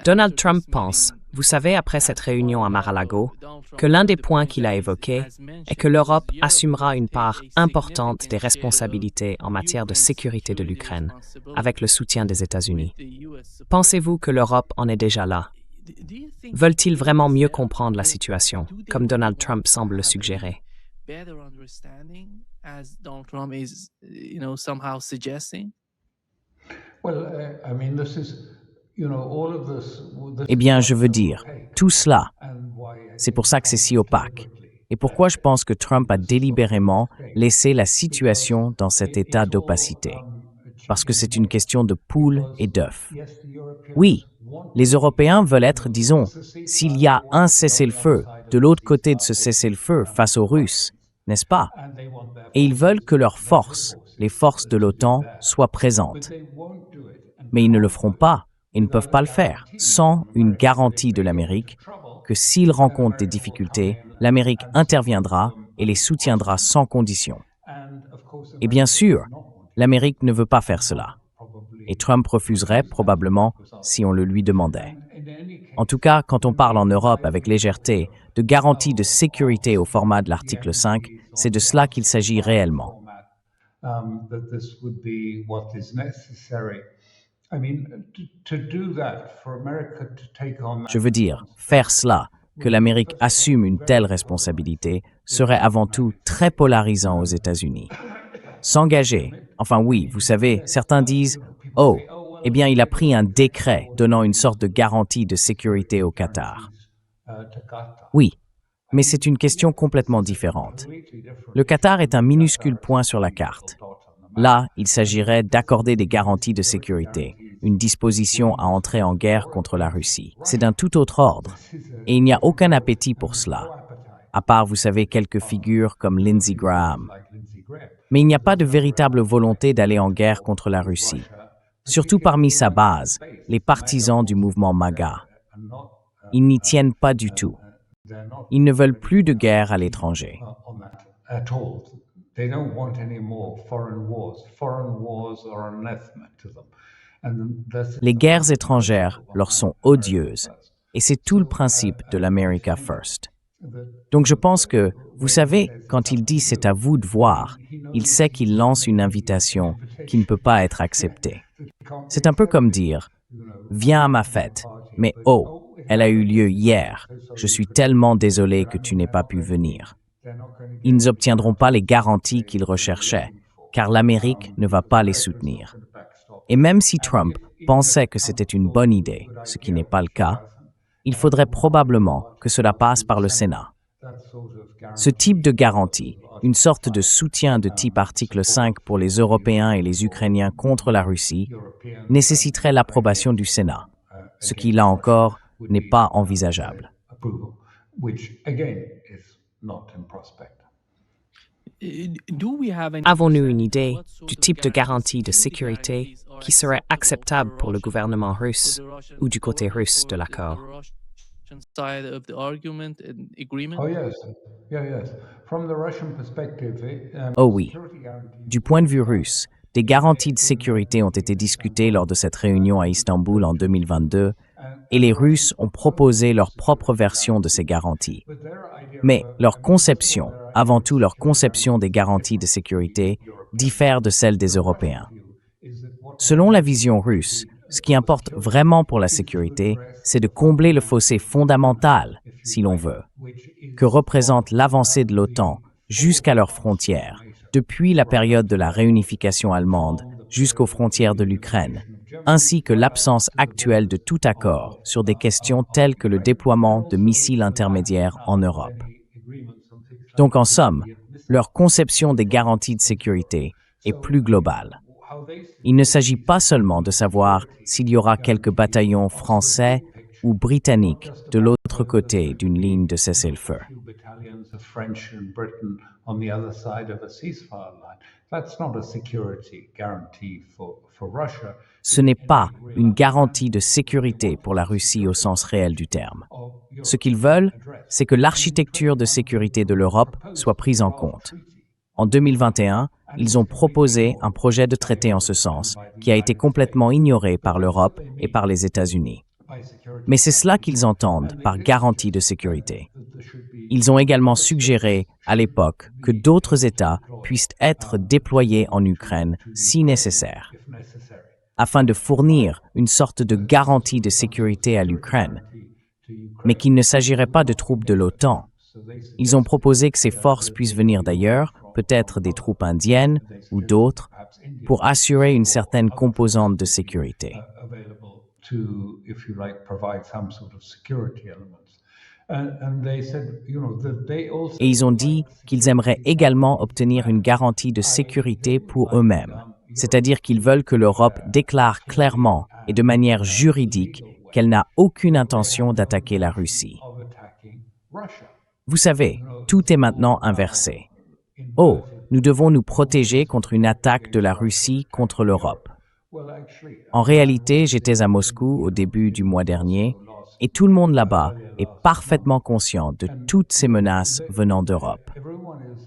Donald Trump pense, vous savez, après cette réunion à Mar-a-Lago, que l'un des points qu'il a évoqués est que l'Europe assumera une part importante des responsabilités en matière de sécurité de l'Ukraine, avec le soutien des États-Unis. Pensez-vous que l'Europe en est déjà là? Veulent-ils vraiment mieux comprendre la situation, comme Donald Trump semble le suggérer? Eh bien, je veux dire, tout cela, c'est pour ça que c'est si opaque. Et pourquoi je pense que Trump a délibérément laissé la situation dans cet état d'opacité. Parce que c'est une question de poule et d'œuf. Oui, les Européens veulent être, disons, s'il y a un cessez-le-feu de l'autre côté de ce cessez-le-feu face aux Russes, n'est-ce pas? Et ils veulent que leurs forces, les forces de l'OTAN, soient présentes. Mais ils ne le feront pas et ne peuvent pas le faire sans une garantie de l'Amérique que s'ils rencontrent des difficultés, l'Amérique interviendra et les soutiendra sans condition. Et bien sûr, l'Amérique ne veut pas faire cela. Et Trump refuserait probablement si on le lui demandait. En tout cas, quand on parle en Europe avec légèreté de garantie de sécurité au format de l'article 5, c'est de cela qu'il s'agit réellement. Je veux dire, faire cela, que l'Amérique assume une telle responsabilité, serait avant tout très polarisant aux États-Unis. S'engager, enfin oui, vous savez, certains disent « Oh, eh bien il a pris un décret donnant une sorte de garantie de sécurité au Qatar. » Oui, mais c'est une question complètement différente. Le Qatar est un minuscule point sur la carte. Là, il s'agirait d'accorder des garanties de sécurité, une disposition à entrer en guerre contre la Russie. C'est d'un tout autre ordre, et il n'y a aucun appétit pour cela, à part, vous savez, quelques figures comme Lindsey Graham. Mais il n'y a pas de véritable volonté d'aller en guerre contre la Russie, surtout parmi sa base, les partisans du mouvement MAGA. Ils n'y tiennent pas du tout. Ils ne veulent plus de guerre à l'étranger. Les guerres étrangères leur sont odieuses, et c'est tout le principe de l'America First. Donc je pense que, vous savez, quand il dit « c'est à vous de voir », il sait qu'il lance une invitation qui ne peut pas être acceptée. C'est un peu comme dire « viens à ma fête, mais oh, elle a eu lieu hier, je suis tellement désolé que tu n'aies pas pu venir ». Ils n'obtiendront pas les garanties qu'ils recherchaient, car l'Amérique ne va pas les soutenir. Et même si Trump pensait que c'était une bonne idée, ce qui n'est pas le cas, il faudrait probablement que cela passe par le Sénat. Ce type de garantie, une sorte de soutien de type article 5 pour les Européens et les Ukrainiens contre la Russie, nécessiterait l'approbation du Sénat, ce qui, là encore, n'est pas envisageable. Avons-nous une idée du type de garantie de sécurité qui serait acceptable pour le gouvernement russe ou du côté russe de l'accord? Oh oui. Du point de vue russe, des garanties de sécurité ont été discutées lors de cette réunion à Istanbul en 2022 et les Russes ont proposé leur propre version de ces garanties. Mais leur conception, avant tout leur conception des garanties de sécurité, diffère de celle des Européens. Selon la vision russe, ce qui importe vraiment pour la sécurité, c'est de combler le fossé fondamental, si l'on veut, que représente l'avancée de l'OTAN jusqu'à leurs frontières, depuis la période de la réunification allemande jusqu'aux frontières de l'Ukraine, ainsi que l'absence actuelle de tout accord sur des questions telles que le déploiement de missiles intermédiaires en Europe. Donc en somme, leur conception des garanties de sécurité est plus globale. Il ne s'agit pas seulement de savoir s'il y aura quelques bataillons français ou britanniques de l'autre côté d'une ligne de cessez-le-feu. Ce n'est pas une garantie de sécurité pour la Russie au sens réel du terme. Ce qu'ils veulent, c'est que l'architecture de sécurité de l'Europe soit prise en compte. En 2021, ils ont proposé un projet de traité en ce sens, qui a été complètement ignoré par l'Europe et par les États-Unis. Mais c'est cela qu'ils entendent par garantie de sécurité. Ils ont également suggéré, à l'époque, que d'autres États puissent être déployés en Ukraine si nécessaire, afin de fournir une sorte de garantie de sécurité à l'Ukraine, mais qu'il ne s'agirait pas de troupes de l'OTAN. Ils ont proposé que ces forces puissent venir d'ailleurs, peut-être des troupes indiennes ou d'autres, pour assurer une certaine composante de sécurité. Et ils ont dit qu'ils aimeraient également obtenir une garantie de sécurité pour eux-mêmes, c'est-à-dire qu'ils veulent que l'Europe déclare clairement et de manière juridique qu'elle n'a aucune intention d'attaquer la Russie. Vous savez, tout est maintenant inversé. Oh, nous devons nous protéger contre une attaque de la Russie contre l'Europe. En réalité, j'étais à Moscou au début du mois dernier et tout le monde là-bas est parfaitement conscient de toutes ces menaces venant d'Europe.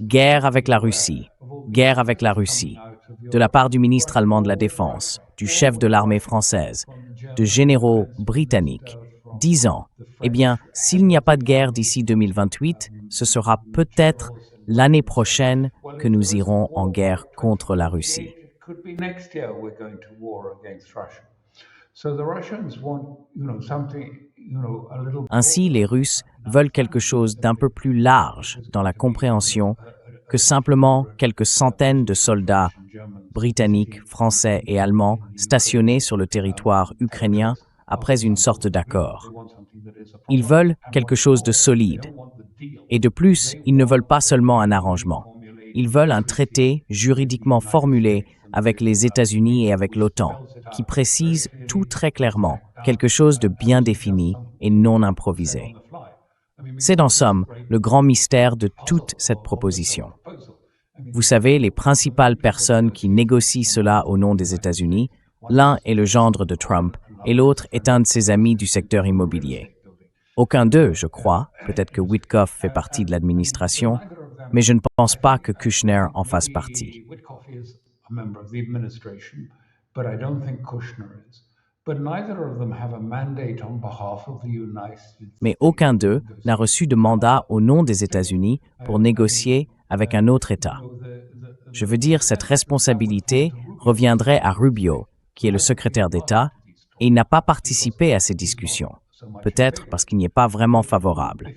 Guerre avec la Russie, de la part du ministre allemand de la Défense, du chef de l'armée française, de généraux britanniques, disant, eh bien, s'il n'y a pas de guerre d'ici 2028, ce sera peut-être l'année prochaine que nous irons en guerre contre la Russie. Ainsi, les Russes veulent quelque chose d'un peu plus large dans la compréhension que simplement quelques centaines de soldats britanniques, français et allemands stationnés sur le territoire ukrainien après une sorte d'accord. Ils veulent quelque chose de solide. Et de plus, ils ne veulent pas seulement un arrangement. Ils veulent un traité juridiquement formulé avec les États-Unis et avec l'OTAN, qui précise tout très clairement, quelque chose de bien défini et non improvisé. C'est en somme le grand mystère de toute cette proposition. Vous savez, les principales personnes qui négocient cela au nom des États-Unis, l'un est le gendre de Trump et l'autre est un de ses amis du secteur immobilier. Aucun d'eux, je crois, peut-être que Witkoff fait partie de l'administration, mais je ne pense pas que Kushner en fasse partie. Mais aucun d'eux n'a reçu de mandat au nom des États-Unis pour négocier avec un autre État. Je veux dire, cette responsabilité reviendrait à Rubio, qui est le secrétaire d'État, et il n'a pas participé à ces discussions, peut-être parce qu'il n'y est pas vraiment favorable.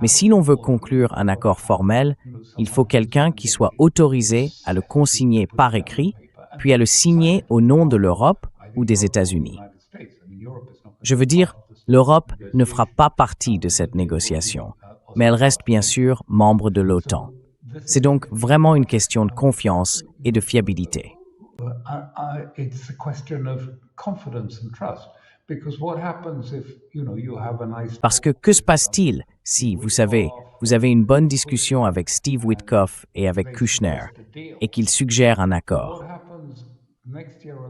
Mais si l'on veut conclure un accord formel, il faut quelqu'un qui soit autorisé à le consigner par écrit, puis à le signer au nom de l'Europe ou des États-Unis. Je veux dire, l'Europe ne fera pas partie de cette négociation, mais elle reste bien sûr membre de l'OTAN. C'est donc vraiment une question de confiance et de fiabilité. Parce que se passe-t-il si, vous savez, vous avez une bonne discussion avec Steve Witkoff et avec Kushner et qu'ils suggèrent un accord?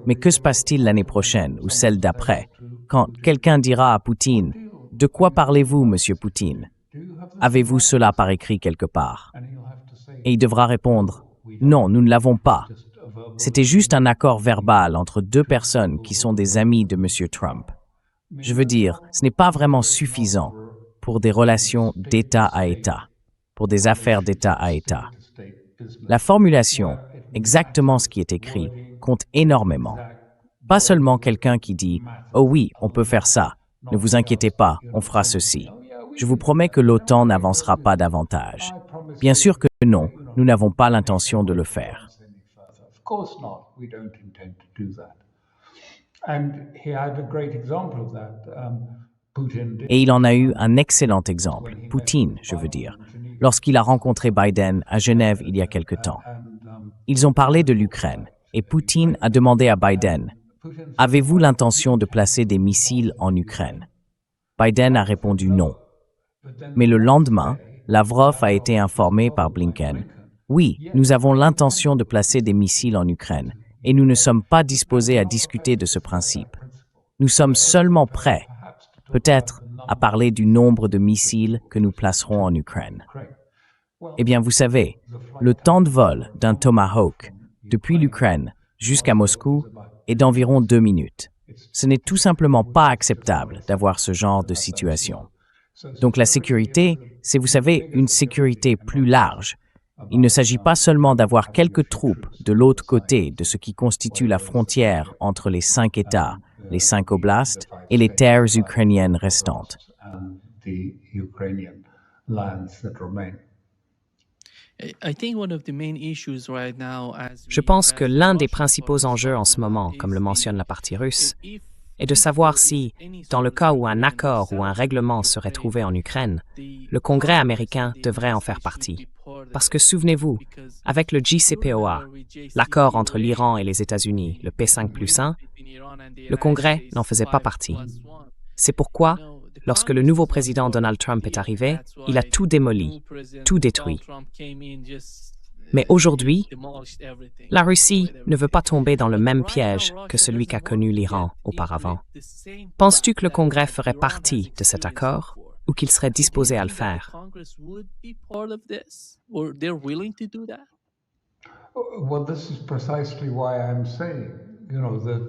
Mais que se passe-t-il l'année prochaine ou celle d'après, quand quelqu'un dira à Poutine « De quoi parlez-vous, monsieur Poutine? Avez-vous cela par écrit quelque part ?» Et il devra répondre « Non, nous ne l'avons pas. C'était juste un accord verbal entre deux personnes qui sont des amis de monsieur Trump. » Je veux dire, ce n'est pas vraiment suffisant pour des relations d'État à État, pour des affaires d'État à État. La formulation, exactement ce qui est écrit, compte énormément. Pas seulement quelqu'un qui dit « Oh oui, on peut faire ça. Ne vous inquiétez pas, on fera ceci. » Je vous promets que l'OTAN n'avancera pas davantage. Bien sûr que non, nous n'avons pas l'intention de le faire. Et il en a eu un excellent exemple, Poutine, je veux dire, lorsqu'il a rencontré Biden à Genève il y a quelque temps. Ils ont parlé de l'Ukraine, et Poutine a demandé à Biden « Avez-vous l'intention de placer des missiles en Ukraine ?» Biden a répondu non. Mais le lendemain, Lavrov a été informé par Blinken « Oui, nous avons l'intention de placer des missiles en Ukraine, et nous ne sommes pas disposés à discuter de ce principe. Nous sommes seulement prêts, peut-être, à parler du nombre de missiles que nous placerons en Ukraine. » Eh bien, vous savez, le temps de vol d'un Tomahawk depuis l'Ukraine jusqu'à Moscou est d'environ 2 minutes. Ce n'est tout simplement pas acceptable d'avoir ce genre de situation. Donc la sécurité, c'est, vous savez, une sécurité plus large. Il ne s'agit pas seulement d'avoir quelques troupes de l'autre côté de ce qui constitue la frontière entre les 5 États, les 5 oblasts et les terres ukrainiennes restantes. Je pense que l'un des principaux enjeux en ce moment, comme le mentionne la partie russe, est de savoir si, dans le cas où un accord ou un règlement serait trouvé en Ukraine, le Congrès américain devrait en faire partie. Parce que souvenez-vous, avec le JCPOA, l'accord entre l'Iran et les États-Unis, le P5+1, le Congrès n'en faisait pas partie. C'est pourquoi, lorsque le nouveau président Donald Trump est arrivé, il a tout démoli, tout détruit. Mais aujourd'hui, la Russie ne veut pas tomber dans le même piège que celui qu'a connu l'Iran auparavant. Penses-tu que le Congrès ferait partie de cet accord ou qu'il serait disposé à le faire?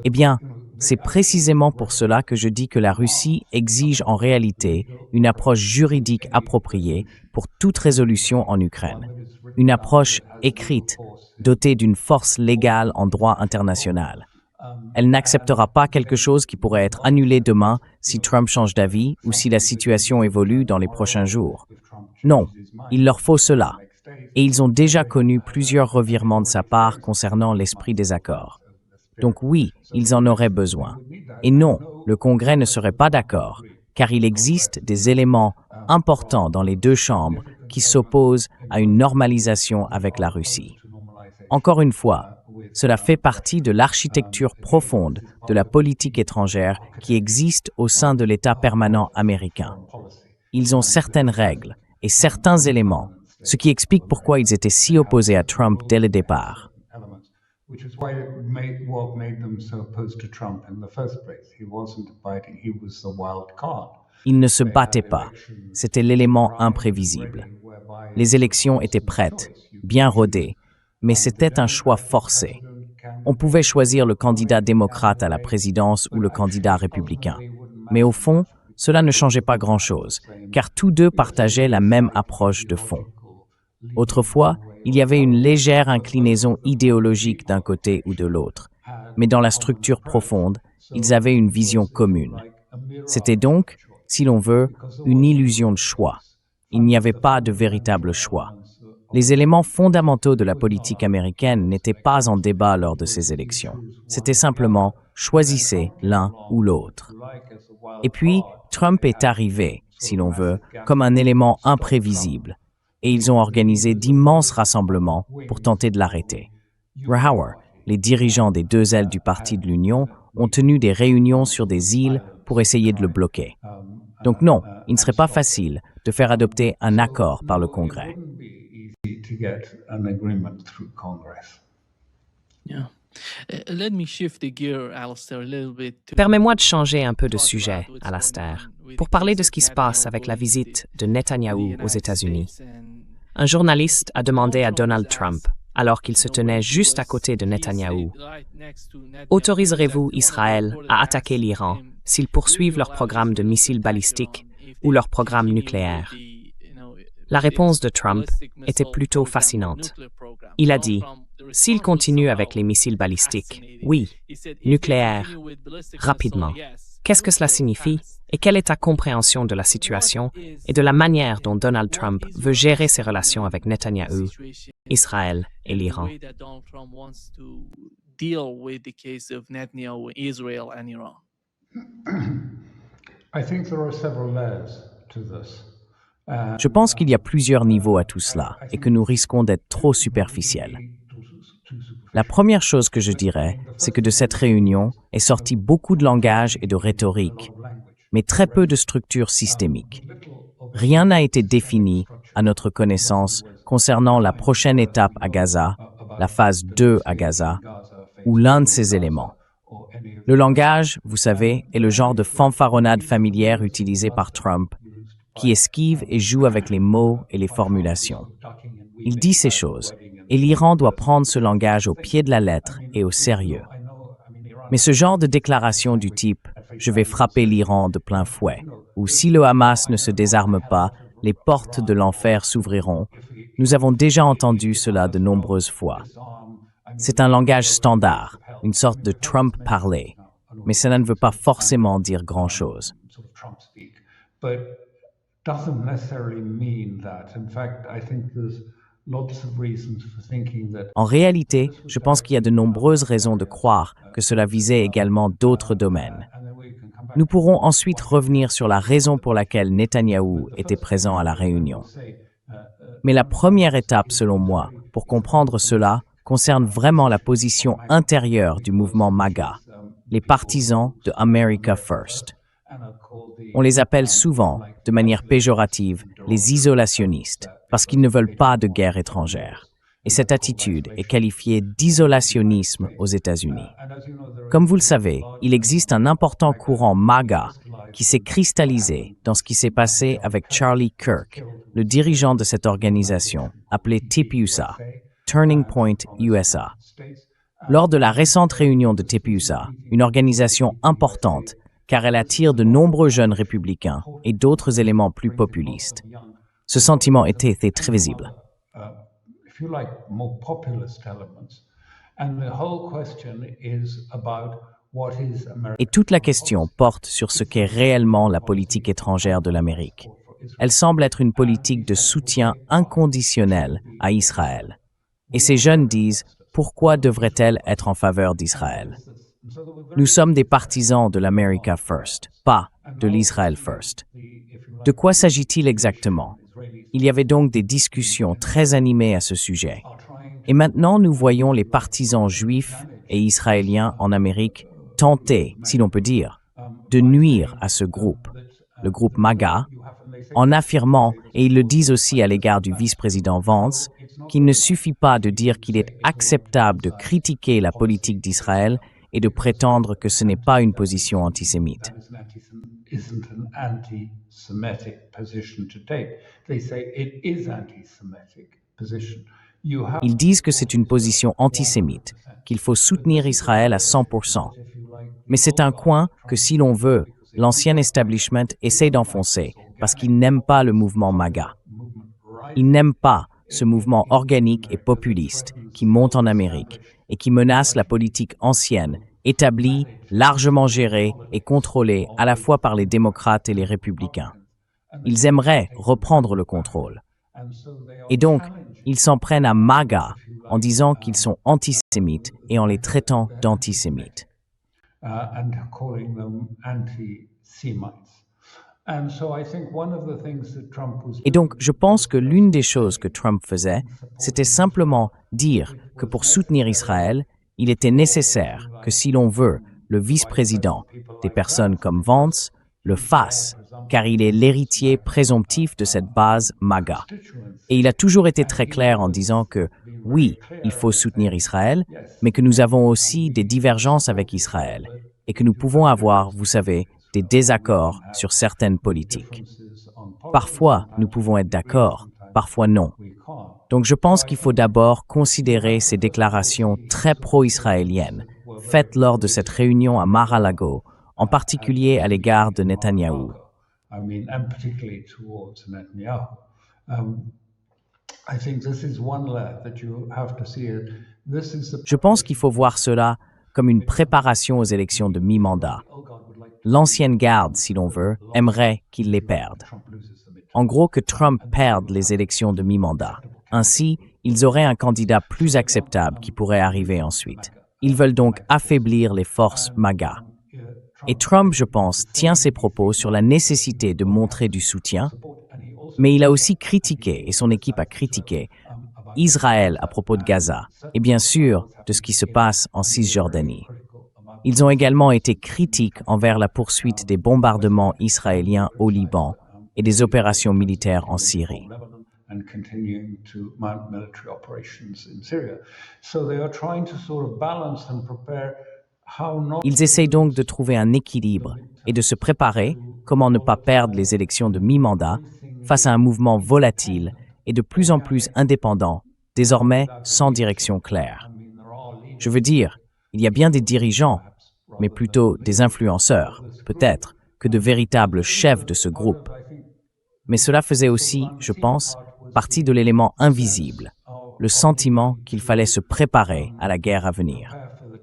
Eh bien, c'est précisément pour cela que je dis que la Russie exige en réalité une approche juridique appropriée pour toute résolution en Ukraine. Une approche écrite, dotée d'une force légale en droit international. Elle n'acceptera pas quelque chose qui pourrait être annulé demain si Trump change d'avis ou si la situation évolue dans les prochains jours. Non, il leur faut cela. Et ils ont déjà connu plusieurs revirements de sa part concernant l'esprit des accords. Donc oui, ils en auraient besoin. Et non, le Congrès ne serait pas d'accord, car il existe des éléments importants dans les deux chambres qui s'opposent à une normalisation avec la Russie. Encore une fois, cela fait partie de l'architecture profonde de la politique étrangère qui existe au sein de l'État permanent américain. Ils ont certaines règles et certains éléments, ce qui explique pourquoi ils étaient si opposés à Trump dès le départ. Ils ne se battaient pas. C'était l'élément imprévisible. Les élections étaient prêtes, bien rodées, mais c'était un choix forcé. On pouvait choisir le candidat démocrate à la présidence ou le candidat républicain. Mais au fond, cela ne changeait pas grand-chose, car tous deux partageaient la même approche de fond. Autrefois, il y avait une légère inclinaison idéologique d'un côté ou de l'autre, mais dans la structure profonde, ils avaient une vision commune. C'était donc, si l'on veut, une illusion de choix. Il n'y avait pas de véritable choix. Les éléments fondamentaux de la politique américaine n'étaient pas en débat lors de ces élections. C'était simplement choisissez l'un ou l'autre. Et puis, Trump est arrivé, si l'on veut, comme un élément imprévisible, et ils ont organisé d'immenses rassemblements pour tenter de l'arrêter. Eisenhower, les dirigeants des deux ailes du Parti de l'Union, ont tenu des réunions sur des îles pour essayer de le bloquer. Donc non, il ne serait pas facile de faire adopter un accord par le Congrès. Permets-moi de changer un peu de sujet, Alastair, pour parler de ce qui se passe avec la visite de Netanyahou aux États-Unis. Un journaliste a demandé à Donald Trump, alors qu'il se tenait juste à côté de Netanyahou, « Autoriserez-vous Israël à attaquer l'Iran s'ils poursuivent leur programme de missiles balistiques ou leur programme nucléaire ?» La réponse de Trump était plutôt fascinante. Il a dit, s'il continue avec les missiles balistiques, oui, nucléaires, rapidement. Qu'est-ce que cela signifie et quelle est ta compréhension de la situation et de la manière dont Donald Trump veut gérer ses relations avec Netanyahou, Israël et l'Iran? Je pense qu'il y a plusieurs niveaux à tout cela et que nous risquons d'être trop superficiels. La première chose que je dirais, c'est que de cette réunion est sorti beaucoup de langage et de rhétorique, mais très peu de structure systémique. Rien n'a été défini, à notre connaissance, concernant la prochaine étape à Gaza, la phase 2 à Gaza, ou l'un de ces éléments. Le langage, vous savez, est le genre de fanfaronnade familière utilisé par Trump, qui esquive et joue avec les mots et les formulations. Il dit ces choses, Et l'Iran doit prendre ce langage au pied de la lettre et au sérieux. Mais ce genre de déclaration du type « je vais frapper l'Iran de plein fouet » ou « si le Hamas ne se désarme pas, les portes de l'enfer s'ouvriront », nous avons déjà entendu cela de nombreuses fois. C'est un langage standard, une sorte de Trump parlé, mais cela ne veut pas forcément dire grand-chose. En réalité, je pense qu'il y a de nombreuses raisons de croire que cela visait également d'autres domaines. Nous pourrons ensuite revenir sur la raison pour laquelle Netanyahou était présent à la réunion. Mais la première étape, selon moi, pour comprendre cela, concerne vraiment la position intérieure du mouvement MAGA, les partisans de America First. On les appelle souvent, de manière péjorative, les isolationnistes, parce qu'ils ne veulent pas de guerre étrangère. Et cette attitude est qualifiée d'isolationnisme aux États-Unis. Comme vous le savez, il existe un important courant MAGA qui s'est cristallisé dans ce qui s'est passé avec Charlie Kirk, le dirigeant de cette organisation, appelée TPUSA, Turning Point USA. Lors de la récente réunion de TPUSA, une organisation importante, car elle attire de nombreux jeunes républicains et d'autres éléments plus populistes. Ce sentiment était très visible. Et toute la question porte sur ce qu'est réellement la politique étrangère de l'Amérique. Elle semble être une politique de soutien inconditionnel à Israël. Et ces jeunes disent, pourquoi devrait-elle être en faveur d'Israël? Nous sommes des partisans de l'America First, pas de l'Israël First. De quoi s'agit-il exactement? Il y avait donc des discussions très animées à ce sujet. Et maintenant, nous voyons les partisans juifs et israéliens en Amérique tenter, si l'on peut dire, de nuire à ce groupe, le groupe MAGA, en affirmant, et ils le disent aussi à l'égard du vice-président Vance, qu'il ne suffit pas de dire qu'il est acceptable de critiquer la politique d'Israël et de prétendre que ce n'est pas une position antisémite. Ils disent que c'est une position antisémite, qu'il faut soutenir Israël à 100%. Mais c'est un coin que, si l'on veut, l'ancien establishment essaie d'enfoncer parce qu'ils n'aiment pas le mouvement MAGA. Ils n'aiment pas ce mouvement organique et populiste qui monte en Amérique et qui menace la politique ancienne, établie, largement gérée et contrôlée à la fois par les démocrates et les républicains. Ils aimeraient reprendre le contrôle. Et donc, ils s'en prennent à MAGA en disant qu'ils sont antisémites et en les traitant d'antisémites. Et donc, je pense que l'une des choses que Trump faisait, c'était simplement dire que pour soutenir Israël, il était nécessaire que, si l'on veut, le vice-président, des personnes comme Vance, le fasse, car il est l'héritier présomptif de cette base MAGA. Et il a toujours été très clair en disant que, oui, il faut soutenir Israël, mais que nous avons aussi des divergences avec Israël, et que nous pouvons avoir, vous savez, des désaccords sur certaines politiques. Parfois, nous pouvons être d'accord, parfois non. Donc je pense qu'il faut d'abord considérer ces déclarations très pro-israéliennes faites lors de cette réunion à Mar-a-Lago, en particulier à l'égard de Netanyahou. Je pense qu'il faut voir cela comme une préparation aux élections de mi-mandat. L'ancienne garde, si l'on veut, aimerait qu'il les perde. En gros, que Trump perde les élections de mi-mandat. Ainsi, ils auraient un candidat plus acceptable qui pourrait arriver ensuite. Ils veulent donc affaiblir les forces MAGA. Et Trump, je pense, tient ses propos sur la nécessité de montrer du soutien, mais il a aussi critiqué, et son équipe a critiqué, Israël à propos de Gaza, et bien sûr de ce qui se passe en Cisjordanie. Ils ont également été critiques envers la poursuite des bombardements israéliens au Liban et des opérations militaires en Syrie. Ils essayent donc de trouver un équilibre et de se préparer, comment ne pas perdre les élections de mi-mandat, face à un mouvement volatile et de plus en plus indépendant désormais sans direction claire. Je veux dire, il y a bien des dirigeants, mais plutôt des influenceurs, peut-être, que de véritables chefs de ce groupe. Mais cela faisait aussi, je pense, partie de l'élément invisible, le sentiment qu'il fallait se préparer à la guerre à venir.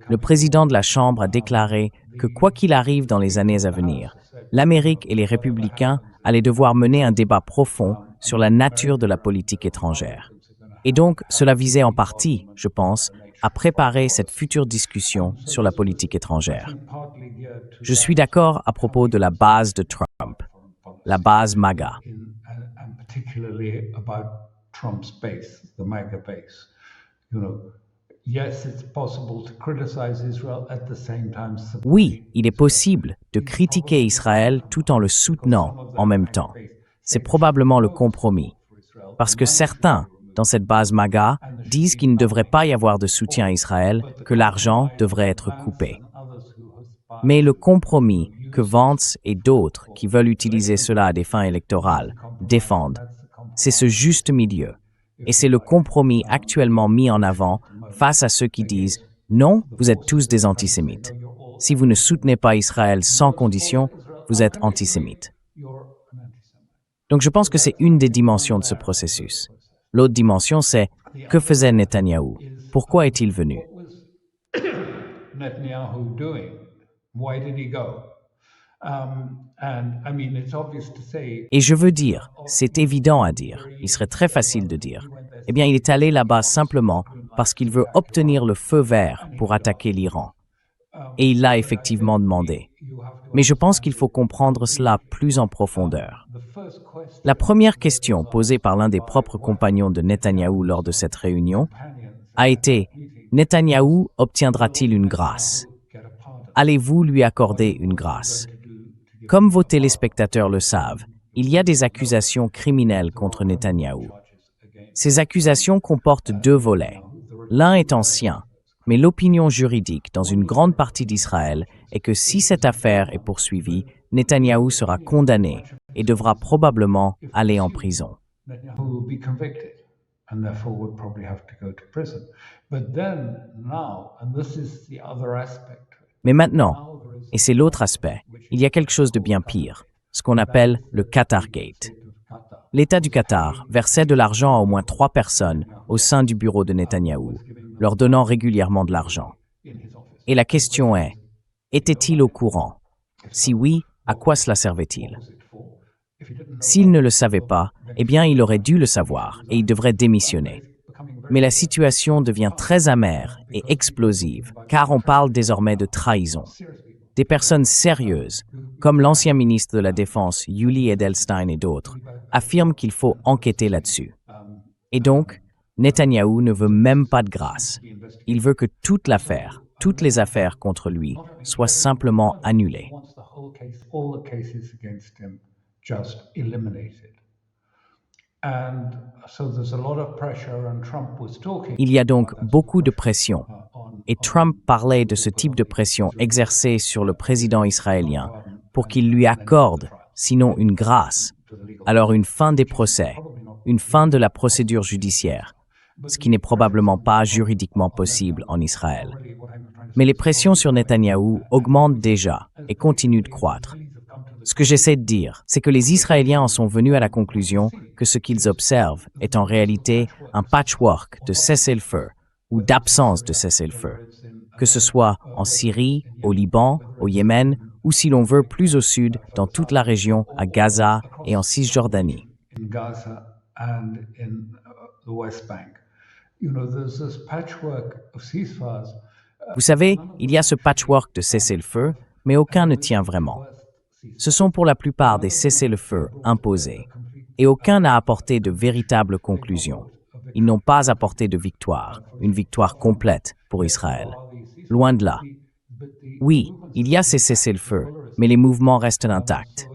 Le président de la Chambre a déclaré que quoi qu'il arrive dans les années à venir, l'Amérique et les républicains allaient devoir mener un débat profond sur la nature de la politique étrangère. Et donc, cela visait en partie, je pense, à préparer cette future discussion sur la politique étrangère. Je suis d'accord à propos de la base de Trump, la base MAGA. Oui, il est possible de critiquer Israël tout en le soutenant en même temps. C'est probablement le compromis. Parce que certains, dans cette base MAGA, disent qu'il ne devrait pas y avoir de soutien à Israël, que l'argent devrait être coupé. Mais le compromis que Vance et d'autres qui veulent utiliser cela à des fins électorales défendent, c'est ce juste milieu. Et c'est le compromis actuellement mis en avant face à ceux qui disent « Non, vous êtes tous des antisémites. Si vous ne soutenez pas Israël sans condition, vous êtes antisémites. » Donc je pense que c'est une des dimensions de ce processus. L'autre dimension, c'est « Que faisait Netanyahou? Pourquoi est-il venu? » Et je veux dire, c'est évident à dire, il serait très facile de dire, eh bien il est allé là-bas simplement parce qu'il veut obtenir le feu vert pour attaquer l'Iran. Et il l'a effectivement demandé. Mais je pense qu'il faut comprendre cela plus en profondeur. La première question posée par l'un des propres compagnons de Netanyahou lors de cette réunion a été « Netanyahou obtiendra-t-il une grâce? Allez-vous lui accorder une grâce ?» Comme vos téléspectateurs le savent, il y a des accusations criminelles contre Netanyahou. Ces accusations comportent deux volets. L'un est ancien, mais l'opinion juridique dans une grande partie d'Israël est que si cette affaire est poursuivie, Netanyahou sera condamné et devra probablement aller en prison. Mais maintenant, et c'est l'autre aspect, il y a quelque chose de bien pire, ce qu'on appelle le Qatar Gate. L'État du Qatar versait de l'argent à au moins 3 personnes au sein du bureau de Netanyahou, leur donnant régulièrement de l'argent. Et la question est, était-il au courant? Si oui, à quoi cela servait-il? S'il ne le savait pas, eh bien il aurait dû le savoir et il devrait démissionner. Mais la situation devient très amère et explosive, car on parle désormais de trahison. Des personnes sérieuses, comme l'ancien ministre de la Défense Yuli Edelstein et d'autres, affirment qu'il faut enquêter là-dessus. Et donc, Netanyahou ne veut même pas de grâce. Il veut que toute l'affaire, toutes les affaires contre lui, soient simplement annulées. Il y a donc beaucoup de pression. Et Trump parlait de ce type de pression exercée sur le président israélien pour qu'il lui accorde, sinon une grâce, alors une fin des procès, une fin de la procédure judiciaire, ce qui n'est probablement pas juridiquement possible en Israël. Mais les pressions sur Netanyahou augmentent déjà et continuent de croître. Ce que j'essaie de dire, c'est que les Israéliens en sont venus à la conclusion que ce qu'ils observent est en réalité un patchwork de cessez-le-feu ou d'absence de cessez-le-feu, que ce soit en Syrie, au Liban, au Yémen, ou si l'on veut plus au sud, dans toute la région, à Gaza et en Cisjordanie. Vous savez, il y a ce patchwork de cessez-le-feu, mais aucun ne tient vraiment. Ce sont pour la plupart des cessez-le-feu imposés, et aucun n'a apporté de véritables conclusions. Ils n'ont pas apporté de victoire, une victoire complète pour Israël. Loin de là. Oui, il y a ces cessez-le-feu, mais les mouvements restent intacts.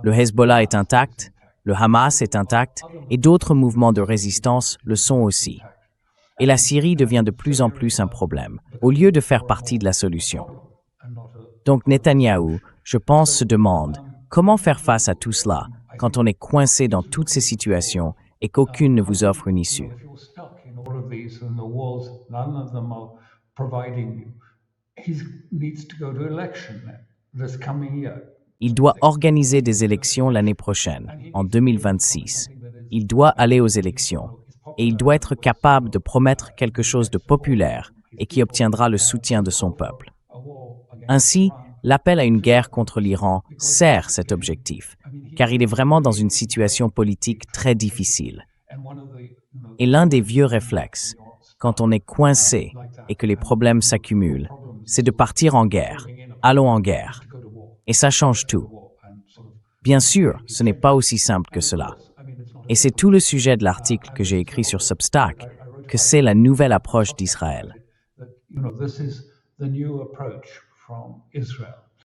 Le Hezbollah est intact, le Hamas est intact, et d'autres mouvements de résistance le sont aussi. Et la Syrie devient de plus en plus un problème, au lieu de faire partie de la solution. Donc Netanyahou, je pense, se demande comment faire face à tout cela quand on est coincé dans toutes ces situations et qu'aucune ne vous offre une issue. of these and the wars, none of them are providing you. He needs to go to election this coming year. Il doit organiser des élections l'année prochaine, en 2026. Il doit aller aux élections. Et il doit être capable de promettre quelque chose de populaire et qui obtiendra le soutien de son peuple. Ainsi, l'appel à une guerre contre l'Iran sert cet objectif, car il est vraiment dans une situation politique très difficile. Et l'un des vieux réflexes, quand on est coincé et que les problèmes s'accumulent, c'est de partir en guerre. Allons en guerre. Et ça change tout. Bien sûr, ce n'est pas aussi simple que cela. Et c'est tout le sujet de l'article que j'ai écrit sur Substack, que c'est la nouvelle approche d'Israël. This is the new approach from Israel.